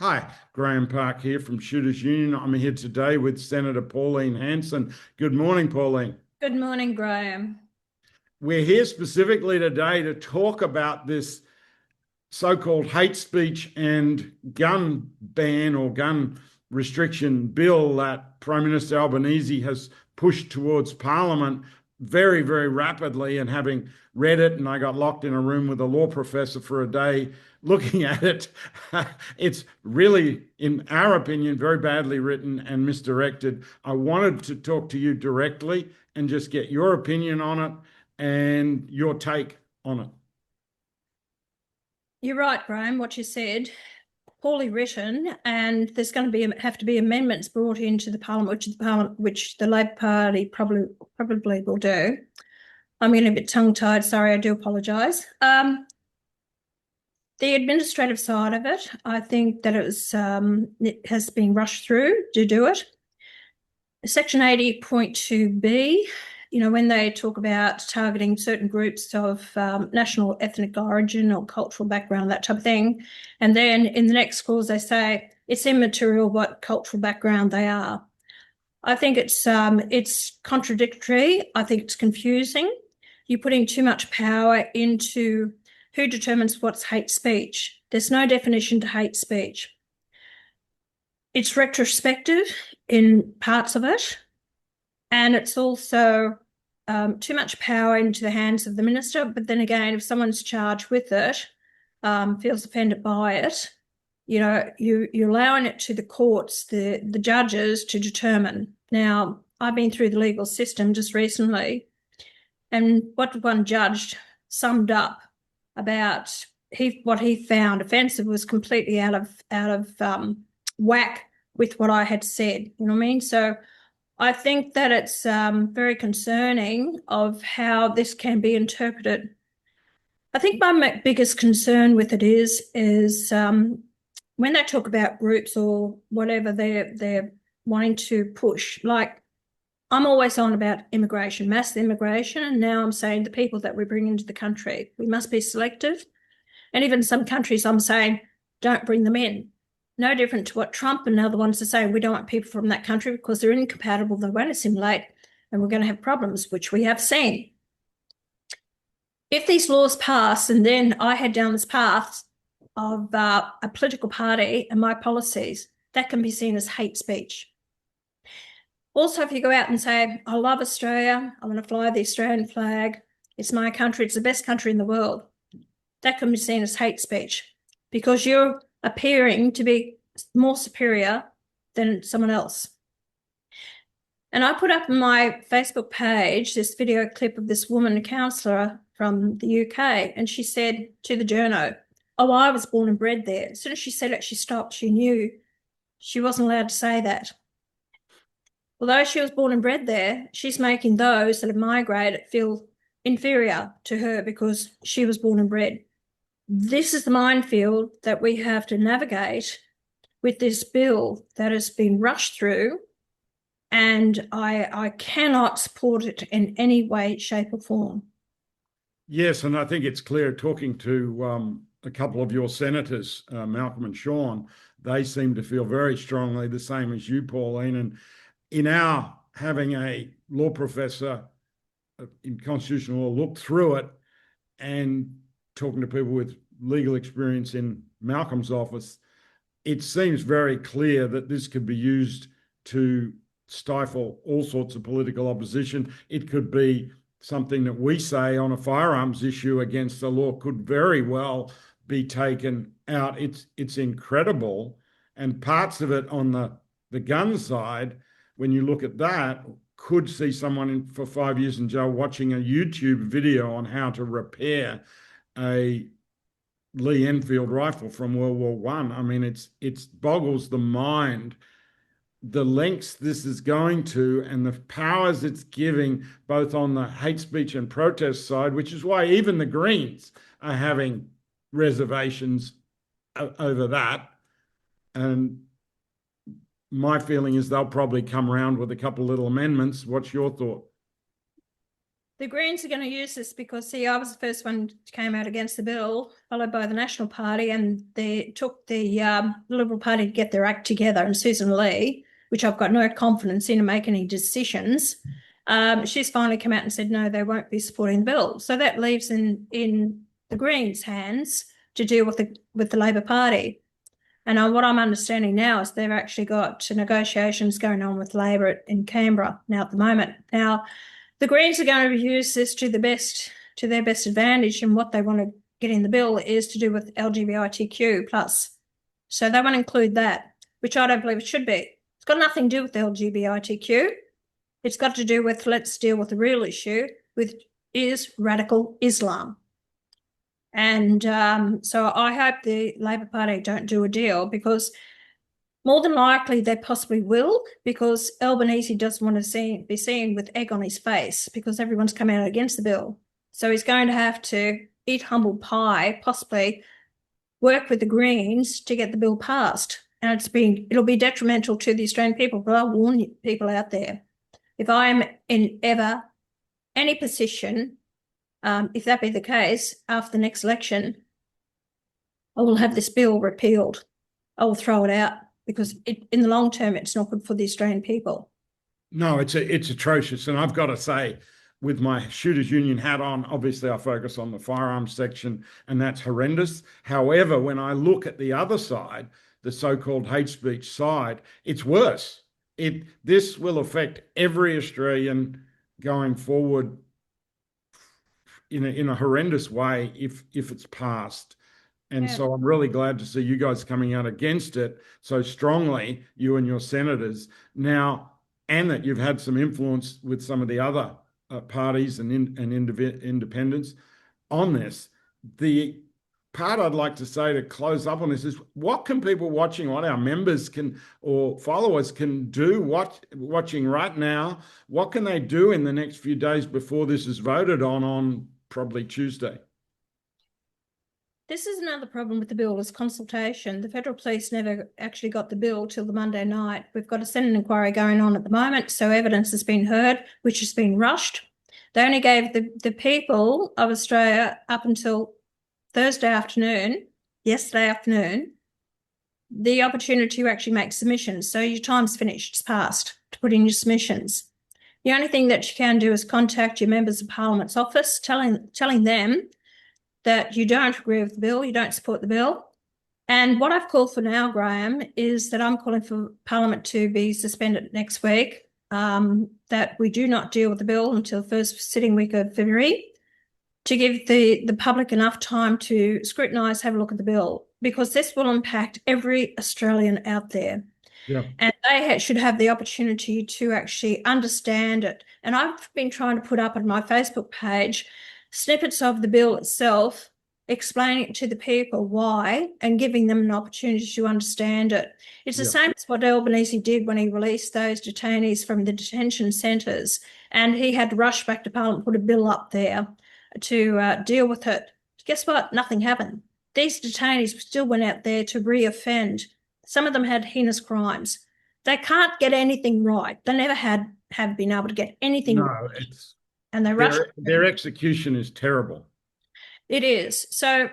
Hi, Graham Park here from Shooters Union. I'm here today with Senator Pauline Hanson. Good morning, Pauline. Good morning, Graham. We're here specifically today to talk about this so-called hate speech and gun ban or gun restriction bill that Prime Minister Albanese has pushed towards Parliament very, very rapidly. And having read it, and I got locked in a room with a law professor for a day looking at it, it's really, in our opinion, very badly written and misdirected. I wanted to talk to you directly and just get your opinion on it and your take on it. You're right, Graham, what you said. Poorly written, and there's going to have to be amendments brought into the Parliament, which the Labor Party probably will do. I'm getting a bit tongue-tied. Sorry, I do apologise. The administrative side of it, I think that it has been rushed through to do it. Section 80.2B, when they talk about targeting certain groups of national ethnic origin or cultural background, that type of thing. And then in the next clause, they say it's immaterial what cultural background they are. I think it's contradictory. I think it's confusing. You're putting too much power into who determines what's hate speech. There's no definition to hate speech. It's retrospective in parts of it, and it's also too much power into the hands of the minister. But then again, if someone's charged with it, feels offended by it, you're allowing it to the courts, the judges to determine. Now, I've been through the legal system just recently, and what one judge summed up about what he found offensive was completely out of whack with what I had said. You know what I mean? So I think that it's very concerning of how this can be interpreted. I think my biggest concern with it is when they talk about groups or whatever they're wanting to push. Like, I'm always on about immigration, mass immigration, and now I'm saying the people that we bring into the country, we must be selective. And even some countries, I'm saying, don't bring them in. No different to what Trump and other ones are saying. We don't want people from that country because they're incompatible, they won't assimilate, and we're going to have problems, which we have seen. If these laws pass, and then I head down this path of a political party and my policies, that can be seen as hate speech. Also, if you go out and say, I love Australia, I want to fly the Australian flag, it's my country, it's the best country in the world, that can be seen as hate speech because you're appearing to be more superior than someone else. And I put up on my Facebook page this video clip of this woman, a counsellor from the UK, and she said to the journo, oh, I was born and bred there. As soon as she said it, she stopped. She knew she wasn't allowed to say that. Although she was born and bred there, she's making those that have migrated feel inferior to her because she was born and bred. This is the minefield that we have to navigate with this bill that has been rushed through, and I cannot support it in any way, shape or form. Yes, and I think it's clear talking to a couple of your senators, Malcolm and Sean, they seem to feel very strongly the same as you, Pauline. And in our having a law professor in constitutional law look through it and talking to people with legal experience in Malcolm's office, it seems very clear that this could be used to stifle all sorts of political opposition. It could be something that we say on a firearms issue against the law could very well be taken out. It's incredible. And parts of it on the gun side, when you look at that, could see someone in for 5 years in jail watching a YouTube video on how to repair a Lee Enfield rifle from World War I. I mean, it boggles the mind the lengths this is going to and the powers it's giving both on the hate speech and protest side, which is why even the Greens are having reservations over that. And my feeling is they'll probably come around with a couple of little amendments. What's your thought? The Greens are going to use this because, see, I was the first one who came out against the bill, followed by the National Party, and they took the Liberal Party to get their act together. And Susan Lee, which I've got no confidence in to make any decisions, she's finally come out and said, no, they won't be supporting the bill. So that leaves in the Greens' hands to deal with the Labor Party. And what I'm understanding now is they've actually got negotiations going on with Labor in Canberra now at the moment. Now, the Greens are going to use this to their best advantage, and what they want to get in the bill is to do with LGBTQ plus. So they want to include that, which I don't believe it should be. It's got nothing to do with LGBTQ. It's got to do with, let's deal with the real issue, which is radical Islam. And so I hope the Labor Party don't do a deal, because more than likely they possibly will, because Albanese doesn't want to be seen with egg on his face because everyone's come out against the bill. So he's going to have to eat humble pie, possibly work with the Greens to get the bill passed. And it'll be detrimental to the Australian people. But I'll warn you, people out there, if I'm in ever any position, if that be the case, after the next election, I will have this bill repealed. I will throw it out, because in the long term, it's not good for the Australian people. No, it's atrocious. And I've got to say, with my Shooters Union hat on, obviously I focus on the firearms section, and that's horrendous. However, when I look at the other side, the so-called hate speech side, it's worse. This will affect every Australian going forward in a horrendous way if it's passed. And Yeah. so I'm really glad to see you guys coming out against it so strongly, you and your senators now, and that you've had some influence with some of the other parties and independents on this. The part I'd like to say to close up on this is, what can people watching, what our members can or followers can do watching right now? What can they do in the next few days before this is voted on probably Tuesday? This is another problem with the bill, is consultation. The federal police never actually got the bill till the Monday night. We've got a Senate inquiry going on at the moment, so evidence has been heard, which has been rushed. They only gave the people of Australia up until yesterday afternoon, the opportunity to actually make submissions. So your time's finished, it's passed to put in your submissions. The only thing that you can do is contact your members of Parliament's office, telling them that you don't agree with the bill, you don't support the bill. And what I've called for now, Graham, is that I'm calling for Parliament to be suspended next week, that we do not deal with the bill until the first sitting week of February, to give the public enough time to scrutinise, have a look at the bill, because this will impact every Australian out there. Yeah. And they should have the opportunity to actually understand it. And I've been trying to put up on my Facebook page snippets of the bill itself, explaining to the people why and giving them an opportunity to understand it. It's the same as what Albanese did when he released those detainees from the detention centres, and he had to rush back to Parliament, put a bill up there to deal with it. Guess what? Nothing happened. These detainees still went out there to re-offend. Some of them had heinous crimes. They can't get anything right. They never have been able to get anything right. And they rush. Their execution is terrible. It is. So,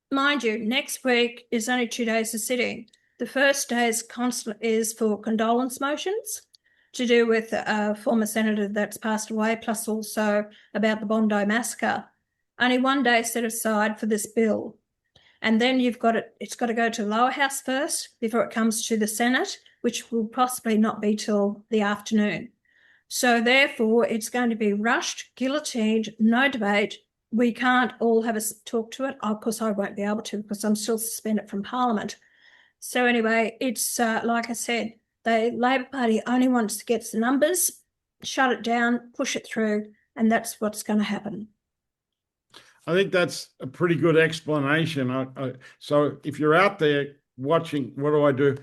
mind you, next week is only 2 days of sitting. The first day is for condolence motions to do with a former senator that's passed away, plus also about the Bondi massacre. Only 1 day set aside for this bill. And then it's got to go to the lower house first before it comes to the Senate, which will possibly not be till the afternoon. So therefore, it's going to be rushed, guillotined, no debate. We can't all have a talk to it. Of course, I won't be able to, because I'm still suspended from Parliament. So anyway, it's like I said, the Labor Party only wants to get the numbers, shut it down, push it through, and that's what's going to happen. I think that's a pretty good explanation. So if you're out there watching, what do I do?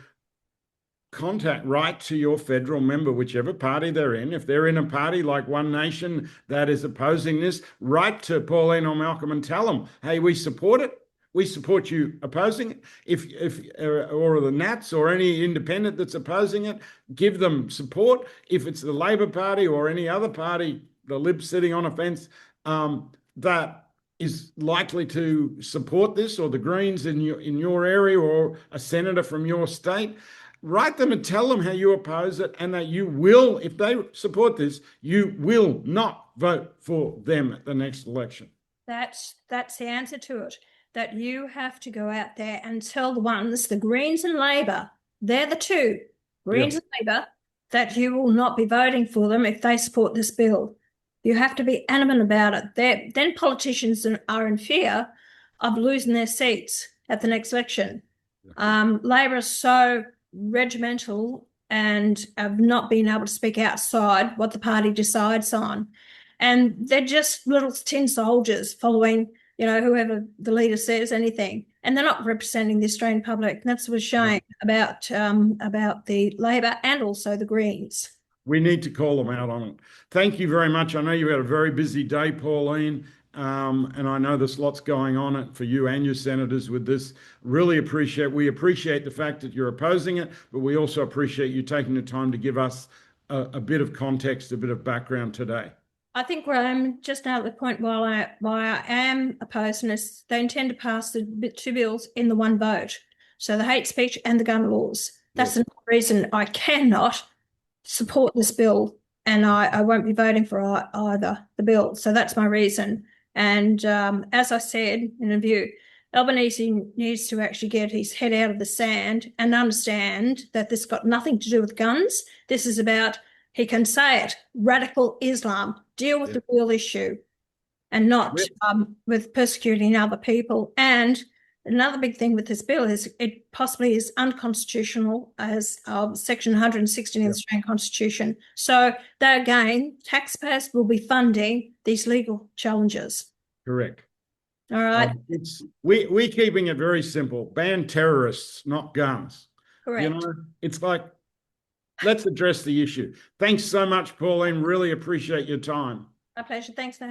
Write to your federal member, whichever party they're in. If they're in a party like One Nation that is opposing this, write to Pauline or Malcolm and tell them, hey, we support it. We support you opposing it. Or the Nats or any independent that's opposing it, give them support. If it's the Labor Party or any other party the Libs sitting on a fence, that is likely to support this, or the Greens in your area, or a senator from your state, write them and tell them how you oppose it, and that you will, if they support this, you will not vote for them at the next election. That's the answer to it. That you have to go out there and tell the ones, the Greens and Labor, they're the two, Greens and Labor, that you will not be voting for them if they support this bill. You have to be adamant about it. Then politicians are in fear of losing their seats at the next election. Labor is so regimental and have not been able to speak outside what the party decides on. And they're just little tin soldiers following, whoever the leader says anything. And they're not representing the Australian public. And that's what's shame about the Labor and also the Greens. We need to call them out on it. Thank you very much. I know you had a very busy day, Pauline, and I know there's lots going on for you and your senators with this. We appreciate the fact that you're opposing it, but we also appreciate you taking the time to give us a bit of context, a bit of background today. I think where I'm just now at the point why I am opposing this, they intend to pass the two bills in the one vote. So the hate speech and the gun laws. That's the reason I cannot support this bill, and I won't be voting for either the bill. So that's my reason. And as I said in a view, Albanese needs to actually get his head out of the sand and understand that this got nothing to do with guns. This is about, he can say it, radical Islam, deal with the real issue and not with persecuting other people. And another big thing with this bill is it possibly is unconstitutional as Section 116 in the Australian Constitution. So there again, taxpayers will be funding these legal challenges. Correct. All right. We're keeping it very simple. Ban terrorists, not guns. Correct. It's like, let's address the issue. Thanks so much, Pauline. Really appreciate your time. My pleasure. Thanks for having me.